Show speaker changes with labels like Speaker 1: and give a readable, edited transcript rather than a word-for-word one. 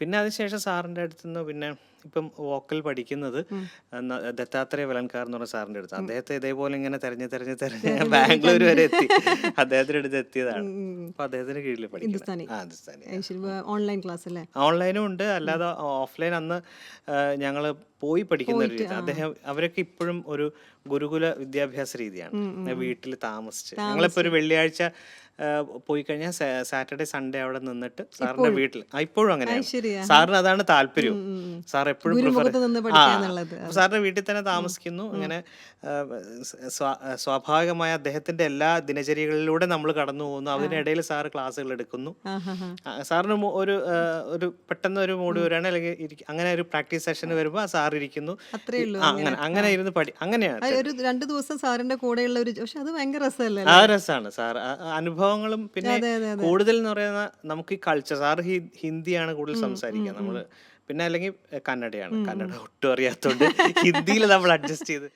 Speaker 1: പിന്നെ അതിനുശേഷം സാറിൻ്റെ അടുത്ത് നിന്ന് പിന്നെ ഇപ്പം വോക്കൽ പഠിക്കുന്നത് ദത്താത്രേയ വെലൻകാർ എന്ന് പറഞ്ഞ സാറിൻ്റെ അടുത്ത്. അദ്ദേഹത്തെ ഇതേപോലെ ഇങ്ങനെ തെരഞ്ഞ് ബാംഗ്ലൂർ വരെ എത്തി. അദ്ദേഹത്തിൻ്റെ അടുത്ത് എത്തിയതാണ്. അപ്പൊ അദ്ദേഹത്തിന് കീഴിൽ
Speaker 2: ഹിന്ദുസ്ഥാനി
Speaker 1: പഠിക്കുന്നത്.
Speaker 2: ഓൺലൈൻ ക്ലാസ് അല്ലേ?
Speaker 1: ഓൺലൈനും ഉണ്ട്, അല്ലാതെ ഓഫ്ലൈൻ അന്ന് ഞങ്ങൾ പോയി പഠിക്കുന്ന ഒരു രീതി. അവരൊക്കെ ഇപ്പോഴും ഒരു ഗുരുകുല വിദ്യാഭ്യാസ രീതിയാണ്. വീട്ടിൽ താമസിച്ച് ഞങ്ങളിപ്പോ ഒരു വെള്ളിയാഴ്ച പോയി കഴിഞ്ഞാൽ സാറ്റർഡേ സൺഡേ അവിടെ നിന്നിട്ട് സാറിന്റെ വീട്ടിൽ ഇപ്പോഴും അങ്ങനെയാണ്. സാറിന് അതാണ് താല്പര്യം. സാർ എപ്പോഴും സാറിന്റെ വീട്ടിൽ തന്നെ താമസിക്കുന്നു. അങ്ങനെ സ്വാഭാവികമായ അദ്ദേഹത്തിന്റെ എല്ലാ ദിനചര്യകളിലൂടെ നമ്മൾ കടന്നു പോകുന്നു. അതിനിടയിൽ സാറ് ക്ലാസ്സുകൾ എടുക്കുന്നു. സാറിന് ഒരു പെട്ടെന്ന് ഒരു മൂഡ് വരികയാണ്, അല്ലെങ്കിൽ അങ്ങനെ ഒരു പ്രാക്ടീസ് സെഷൻ വരുമ്പോൾ സാർ ഇരിക്കുന്നു. അങ്ങനെ ഇരുന്ന് അങ്ങനെയാണ്.
Speaker 2: ഒരു 2 ദിവസം സാറിന്റെ കൂടെയുള്ള ഒരു, പക്ഷെ അത് ഭയങ്കര രസമല്ലേ?
Speaker 1: ആ രസമാണ് സാർ. അനുഭവങ്ങളും പിന്നെ കൂടുതൽ എന്ന് പറയുന്ന നമുക്ക് ഈ കൾച്ചർ, സാർ ഹിന്ദിയാണ് കൂടുതൽ സംസാരിക്കുക. നമ്മള് പിന്നെ അല്ലെങ്കിൽ കന്നഡയാണ്. കന്നഡ ഒട്ടും അറിയാത്തോണ്ട് ഹിന്ദിയിൽ നമ്മൾ അഡ്ജസ്റ്റ് ചെയ്ത്